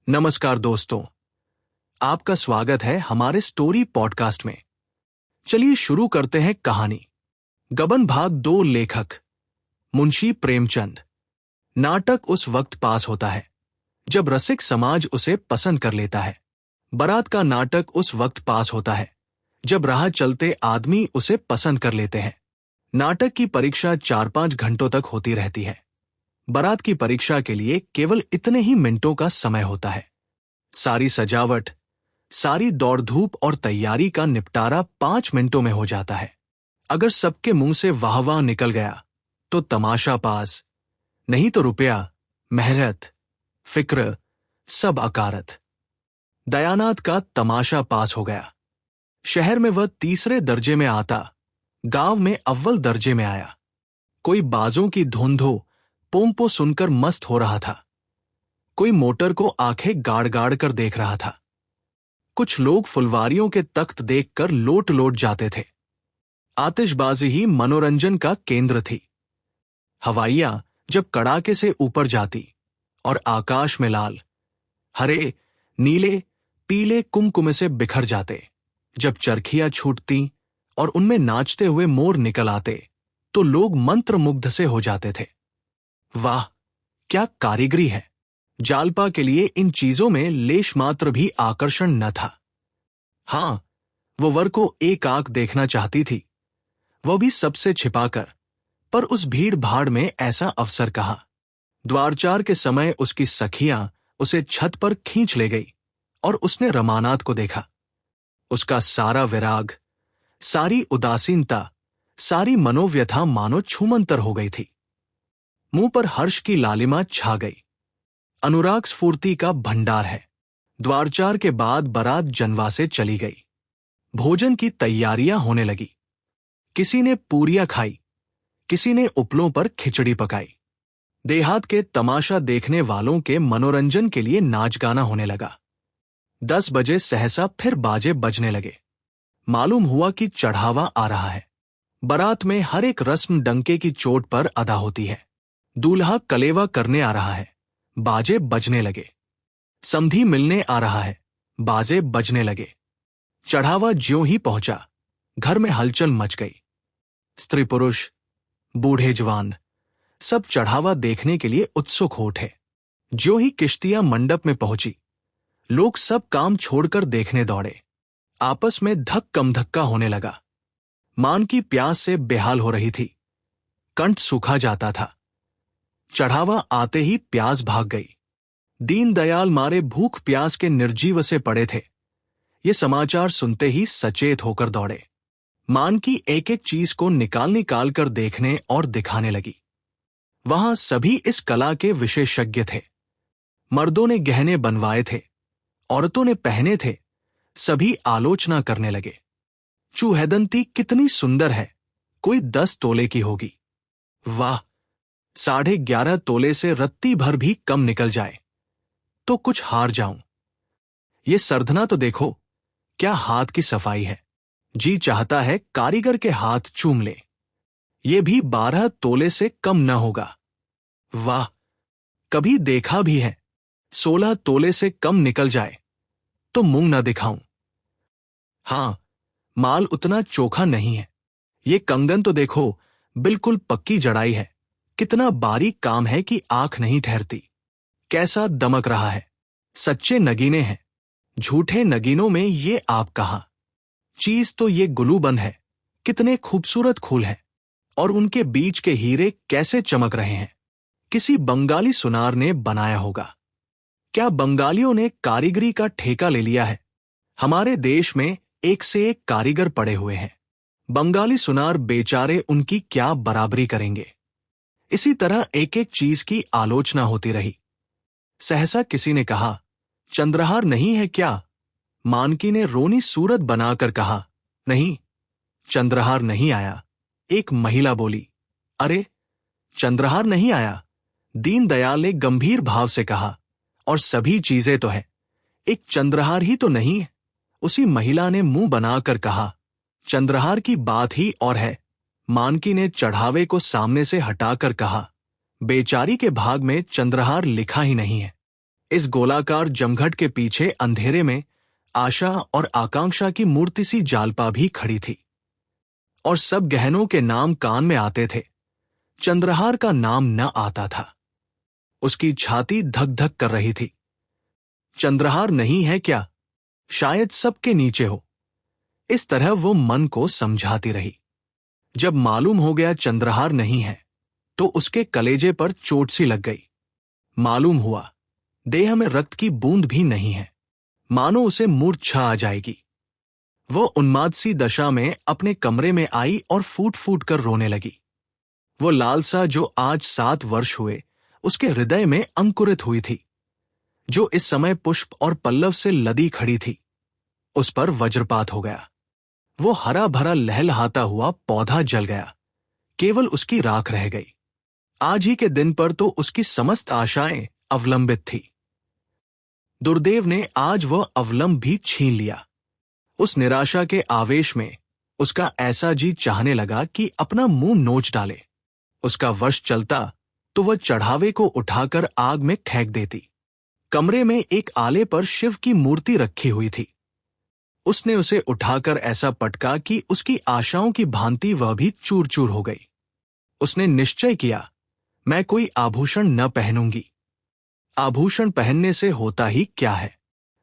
नमस्कार दोस्तों, आपका स्वागत है हमारे स्टोरी पॉडकास्ट में। चलिए शुरू करते हैं कहानी। गबन भाग 2। लेखक मुंशी प्रेमचंद। नाटक उस वक्त पास होता है जब रसिक समाज उसे पसंद कर लेता है। बारात का नाटक उस वक्त पास होता है जब राह चलते आदमी उसे पसंद कर लेते हैं। नाटक की परीक्षा 4-5 घंटों तक होती रहती है। बारात की परीक्षा के लिए केवल इतने ही मिनटों का समय होता है। सारी सजावट, सारी दौड़ धूप और तैयारी का निपटारा 5 मिनटों में हो जाता है। अगर सबके मुंह से वाह वाह निकल गया तो तमाशा पास, नहीं तो रुपया, मेहनत, फिक्र सब अकारत। दयानाथ का तमाशा पास हो गया। शहर में वह तीसरे दर्जे में आता, गांव में अव्वल दर्जे में आया। कोई बाजों की धुंधो पोंपो सुनकर मस्त हो रहा था, कोई मोटर को आंखें गाड़ गाड़ कर देख रहा था। कुछ लोग फुलवारियों के तख्त देखकर लोट लोट जाते थे। आतिशबाजी ही मनोरंजन का केंद्र थी। हवाइयां जब कड़ाके से ऊपर जाती और आकाश में लाल, हरे, नीले, पीले कुमकुमे से बिखर जाते, जब चरखियां छूटती और उनमें नाचते हुए मोर निकल आते, तो लोग मंत्रमुग्ध से हो जाते थे। वाह, क्या कारीगरी है! जालपा के लिए इन चीजों में लेश मात्र भी आकर्षण न था। हां, वो वर को एक आंख देखना चाहती थी, वो भी सबसे छिपाकर, पर उस भीड़ भाड़ में ऐसा अवसर कहाँ। द्वारचार के समय उसकी सखियां उसे छत पर खींच ले गई और उसने रमानाथ को देखा। उसका सारा विराग, सारी उदासीनता, सारी मनोव्यथा मानो छूमंतर हो गई थी। मुंह पर हर्ष की लालिमा छा गई। अनुराग स्फूर्ति का भंडार है। द्वारचार के बाद बारात जनवासे चली गई। भोजन की तैयारियां होने लगी। किसी ने पूरियां खाई, किसी ने उपलों पर खिचड़ी पकाई। देहात के तमाशा देखने वालों के मनोरंजन के लिए नाच गाना होने लगा। 10 बजे सहसा फिर बाजे बजने लगे। मालूम हुआ कि चढ़ावा आ रहा है। बारात में हर एक रस्म डंके की चोट पर अदा होती है। दूल्हा कलेवा करने आ रहा है, बाजे बजने लगे। समधी मिलने आ रहा है, बाजे बजने लगे। चढ़ावा ज्यों ही पहुंचा, घर में हलचल मच गई। स्त्री पुरुष, बूढ़े जवान सब चढ़ावा देखने के लिए उत्सुक हो उठे। ज्यों ही किश्तियां मंडप में पहुंची, लोग सब काम छोड़कर देखने दौड़े। आपस में धक्कम धक्का होने लगा। मान की प्यास से बेहाल हो रही थी, कंठ सूखा जाता था। चढ़ावा आते ही प्यास भाग गई। दीनदयाल मारे भूख प्यास के निर्जीव से पड़े थे। ये समाचार सुनते ही सचेत होकर दौड़े। मान की एक एक चीज को निकाल निकाल कर देखने और दिखाने लगी। वहां सभी इस कला के विशेषज्ञ थे। मर्दों ने गहने बनवाए थे, औरतों ने पहने थे। सभी आलोचना करने लगे। चूहैदंती कितनी सुंदर है, कोई 10 तोले की होगी। वाह, 11.5 तोले से रत्ती भर भी कम निकल जाए तो कुछ हार जाऊं। ये सरधना तो देखो, क्या हाथ की सफाई है। जी चाहता है कारीगर के हाथ चूम ले। ये भी 12 तोले से कम न होगा। वाह, कभी देखा भी है 16 तोले से कम निकल जाए तो मुंह न दिखाऊं। हां, माल उतना चोखा नहीं है। ये कंगन तो देखो, बिल्कुल पक्की जड़ाई है। कितना बारीक काम है कि आंख नहीं ठहरती। कैसा दमक रहा है। सच्चे नगीने हैं, झूठे नगीनों में ये आप कहां। चीज तो ये गुलूबंद है। कितने खूबसूरत फूल हैं और उनके बीच के हीरे कैसे चमक रहे हैं। किसी बंगाली सुनार ने बनाया होगा। क्या बंगालियों ने कारीगरी का ठेका ले लिया है? हमारे देश में एक से एक कारीगर पड़े हुए हैं। बंगाली सुनार बेचारे उनकी क्या बराबरी करेंगे। इसी तरह एक एक चीज की आलोचना होती रही। सहसा किसी ने कहा, चंद्रहार नहीं है क्या? मानकी ने रोनी सूरत बनाकर कहा, नहीं, चंद्रहार नहीं आया। एक महिला बोली, अरे, चंद्रहार नहीं आया? दीनदयाल ने गंभीर भाव से कहा, और सभी चीजें तो है, एक चंद्रहार ही तो नहीं है। उसी महिला ने मुंह बनाकर कहा, चंद्रहार की बात ही और है। मानकी ने चढ़ावे को सामने से हटाकर कहा, बेचारी के भाग में चंद्रहार लिखा ही नहीं है। इस गोलाकार जमघट के पीछे अंधेरे में आशा और आकांक्षा की मूर्ति सी जालपा भी खड़ी थी। और सब गहनों के नाम कान में आते थे, चंद्रहार का नाम न आता था। उसकी छाती धक धक कर रही थी। चंद्रहार नहीं है क्या? शायद सबके नीचे हो। इस तरह वो मन को समझाती रही। जब मालूम हो गया चंद्रहार नहीं है, तो उसके कलेजे पर चोट सी लग गई। मालूम हुआ देह में रक्त की बूंद भी नहीं है, मानो उसे मूर्छा आ जाएगी। वो उन्माद सी दशा में अपने कमरे में आई और फूट फूट कर रोने लगी। वो लालसा जो आज 7 वर्ष हुए उसके हृदय में अंकुरित हुई थी, जो इस समय पुष्प और पल्लव से लदी खड़ी थी, उस पर वज्रपात हो गया। वो हरा भरा लहलहाता हुआ पौधा जल गया, केवल उसकी राख रह गई। आज ही के दिन पर तो उसकी समस्त आशाएं अवलंबित थी। दुर्देव ने आज वह अवलंब भी छीन लिया। उस निराशा के आवेश में उसका ऐसा जी चाहने लगा कि अपना मुंह नोच डाले। उसका वश चलता तो वह चढ़ावे को उठाकर आग में फेंक देती। कमरे में एक आले पर शिव की मूर्ति रखी हुई थी। उसने उसे उठाकर ऐसा पटका कि उसकी आशाओं की भांति वह भी चूर चूर हो गई। उसने निश्चय किया, मैं कोई आभूषण न पहनूंगी। आभूषण पहनने से होता ही क्या है?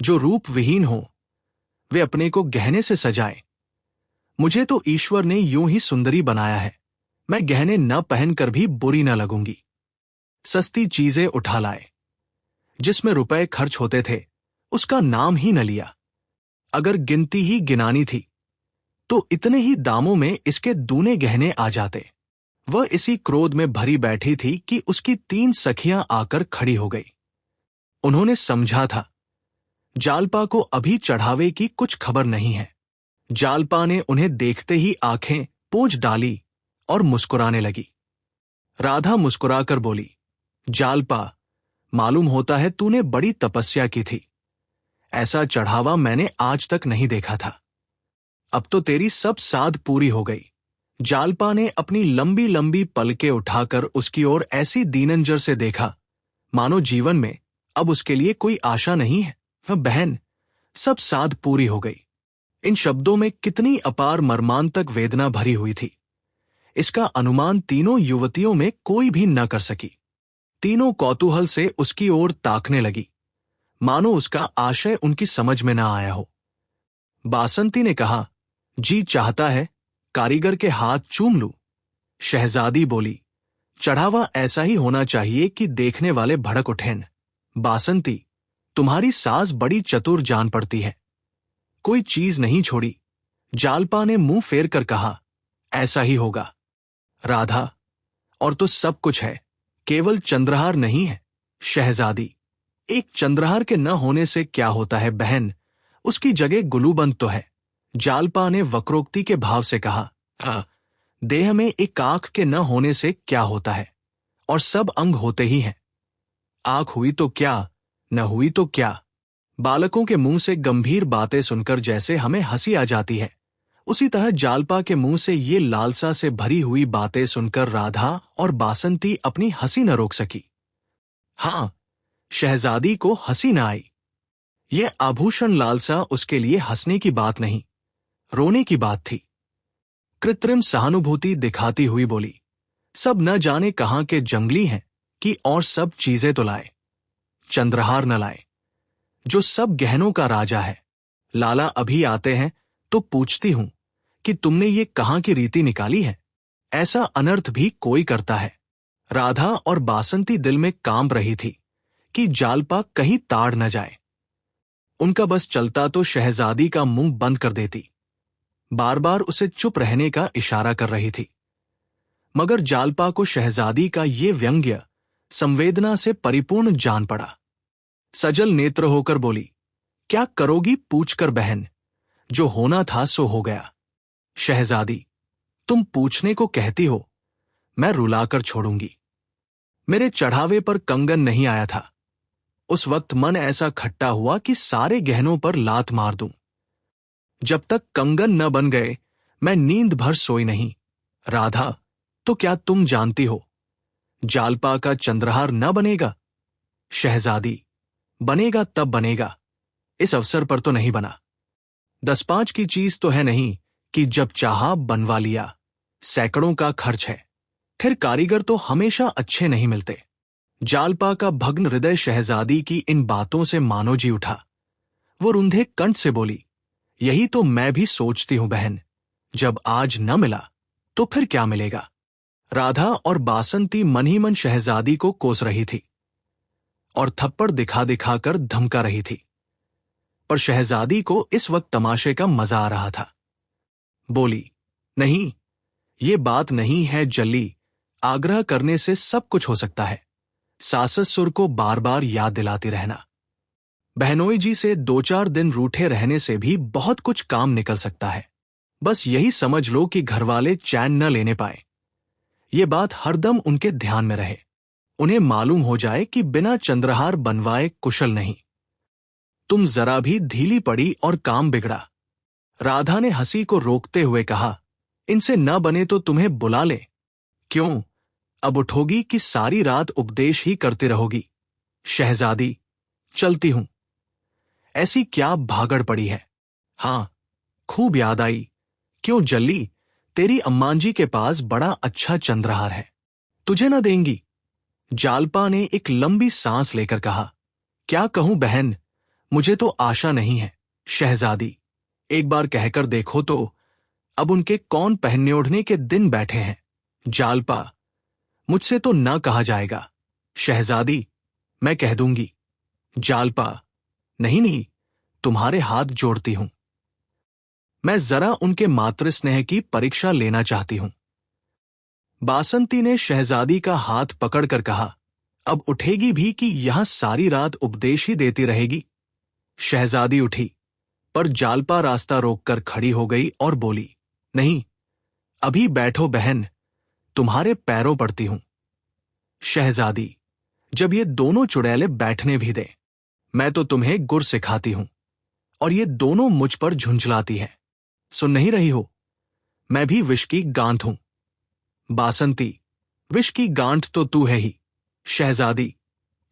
जो रूप विहीन हो वे अपने को गहने से सजाएं। मुझे तो ईश्वर ने यूं ही सुंदरी बनाया है, मैं गहने न पहनकर भी बुरी न लगूंगी। सस्ती चीजें उठा लाए। जिसमें रुपए खर्च होते थे उसका नाम ही न लिया। अगर गिनती ही गिनानी थी तो इतने ही दामों में इसके दूने गहने आ जाते। वह इसी क्रोध में भरी बैठी थी कि उसकी 3 सखियां आकर खड़ी हो गई। उन्होंने समझा था जालपा को अभी चढ़ावे की कुछ खबर नहीं है। जालपा ने उन्हें देखते ही आंखें पोंछ डाली और मुस्कुराने लगी। राधा मुस्कुराकर बोली, जालपा, मालूम होता है तूने बड़ी तपस्या की थी। ऐसा चढ़ावा मैंने आज तक नहीं देखा था। अब तो तेरी सब साध पूरी हो गई। जालपा ने अपनी लंबी लंबी पलकें उठाकर उसकी ओर ऐसी दीनंजर से देखा, मानो जीवन में अब उसके लिए कोई आशा नहीं है। बहन, सब साध पूरी हो गई। इन शब्दों में कितनी अपार मर्मांतक वेदना भरी हुई थी, इसका अनुमान तीनों युवतियों में कोई भी न कर सकी। तीनों कौतूहल से उसकी ओर ताकने लगी, मानो उसका आशय उनकी समझ में न आया हो। बासंती ने कहा, जी चाहता है कारीगर के हाथ चूम लूं। शहजादी बोली, चढ़ावा ऐसा ही होना चाहिए कि देखने वाले भड़क उठें। बासंती, तुम्हारी सास बड़ी चतुर जान पड़ती है, कोई चीज नहीं छोड़ी। जालपा ने मुंह फेर कर कहा, ऐसा ही होगा। राधा, और तो सब कुछ है, केवल चंद्रहार नहीं है। शहजादी, एक चंद्रहार के न होने से क्या होता है बहन, उसकी जगह गुलूबंद तो है। जालपा ने वक्रोक्ति के भाव से कहा, देह में एक आंख के न होने से क्या होता है, और सब अंग होते ही हैं। आंख हुई तो क्या, न हुई तो क्या। बालकों के मुंह से गंभीर बातें सुनकर जैसे हमें हंसी आ जाती है, उसी तरह जालपा के मुंह से ये लालसा से भरी हुई बातें सुनकर राधा और बासंती अपनी हंसी न रोक सकी। हां, शहजादी को हंसी न आई। यह आभूषण लालसा उसके लिए हंसने की बात नहीं, रोने की बात थी। कृत्रिम सहानुभूति दिखाती हुई बोली, सब न जाने कहां के जंगली हैं कि और सब चीजें तो लाए, चंद्रहार न लाए, जो सब गहनों का राजा है। लाला अभी आते हैं तो पूछती हूं कि तुमने ये कहां की रीति निकाली है। ऐसा अनर्थ भी कोई करता है। राधा और बासंती दिल में कांप रही थी कि जालपा कहीं ताड़ न जाए। उनका बस चलता तो शहजादी का मुंह बंद कर देती, बार बार उसे चुप रहने का इशारा कर रही थी। मगर जालपा को शहजादी का ये व्यंग्य संवेदना से परिपूर्ण जान पड़ा। सजल नेत्र होकर बोली, क्या करोगी पूछकर बहन, जो होना था सो हो गया। शहजादी, तुम पूछने को कहती हो, मैं रुलाकर छोड़ूंगी। मेरे चढ़ावे पर कंगन नहीं आया था। उस वक्त मन ऐसा खट्टा हुआ कि सारे गहनों पर लात मार दूं। जब तक कंगन न बन गए मैं नींद भर सोई नहीं। राधा, तो क्या तुम जानती हो जालपा का चंद्रहार न बनेगा? शहजादी, बनेगा तब बनेगा, इस अवसर पर तो नहीं बना। 10-5 की चीज तो है नहीं कि जब चाहा बनवा लिया। सैकड़ों का खर्च है। फिर कारीगर तो हमेशा अच्छे नहीं मिलते। जालपा का भग्न हृदय शहजादी की इन बातों से मानो जी उठा। वो रुंधे कंठ से बोली, यही तो मैं भी सोचती हूं बहन, जब आज न मिला तो फिर क्या मिलेगा। राधा और बासंती मन ही मन शहजादी को कोस रही थी और थप्पड़ दिखा दिखा कर धमका रही थी, पर शहजादी को इस वक्त तमाशे का मजा आ रहा था। बोली, नहीं, ये बात नहीं है जल्ली, आग्रह करने से सब कुछ हो सकता है। सासस सुर को बार बार याद दिलाती रहना। बहनोई जी से 2-4 दिन रूठे रहने से भी बहुत कुछ काम निकल सकता है। बस यही समझ लो कि घरवाले चैन न लेने पाए। ये बात हरदम उनके ध्यान में रहे। उन्हें मालूम हो जाए कि बिना चंद्रहार बनवाए कुशल नहीं। तुम जरा भी ढीली पड़ी और काम बिगड़ा। राधा ने हंसी को रोकते हुए कहा, इनसे न बने तो तुम्हें बुला ले। क्यों, अब उठोगी कि सारी रात उपदेश ही करती रहोगी। शहजादी, चलती हूं। ऐसी क्या भागड़ पड़ी है। हां, खूब याद आई। क्यों जल्ली, तेरी अम्मांजी के पास बड़ा अच्छा चंद्रहार है, तुझे न देंगी। जालपा ने एक लंबी सांस लेकर कहा, क्या कहूं बहन, मुझे तो आशा नहीं है। शहजादी, एक बार कहकर देखो तो, अब उनके कौन पहनने ओढ़ने के दिन बैठे हैं। जालपा, मुझसे तो न कहा जाएगा। शहजादी, मैं कह दूंगी। जालपा, नहीं नहीं, तुम्हारे हाथ जोड़ती हूं। मैं जरा उनके मातृ स्नेह की परीक्षा लेना चाहती हूं। बासंती ने शहजादी का हाथ पकड़कर कहा, अब उठेगी भी कि यहां सारी रात उपदेश ही देती रहेगी। शहजादी उठी, पर जालपा रास्ता रोककर खड़ी हो गई और बोली, नहीं, अभी बैठो बहन, तुम्हारे पैरों पड़ती हूं। शहजादी, जब ये दोनों चुड़ैले बैठने भी दे, मैं तो तुम्हें गुर सिखाती हूं और ये दोनों मुझ पर झुंझलाती हैं। सुन नहीं रही हो, मैं भी विष की गांठ हूं। बासंती, विष की गांठ तो तू है ही। शहजादी,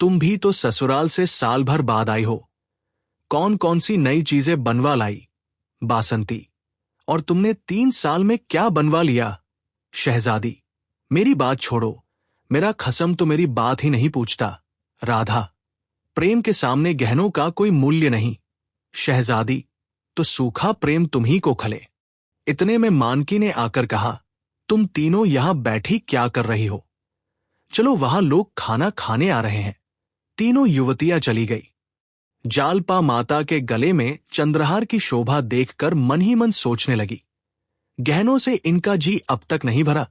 तुम भी तो ससुराल से साल भर बाद आई हो, कौन कौन सी नई चीजें बनवा लाई। बासंती, और तुमने 3 साल में क्या बनवा लिया। शहजादी, मेरी बात छोड़ो, मेरा खसम तो मेरी बात ही नहीं पूछता। राधा, प्रेम के सामने गहनों का कोई मूल्य नहीं। शहजादी, तो सूखा प्रेम तुम ही को खले। इतने में मानकी ने आकर कहा, तुम तीनों यहां बैठी क्या कर रही हो, चलो वहां लोग खाना खाने आ रहे हैं। तीनों युवतियां चली गई। जालपा माता के गले में चंद्रहार की शोभा देखकर मन ही मन सोचने लगी, गहनों से इनका जी अब तक नहीं भरा।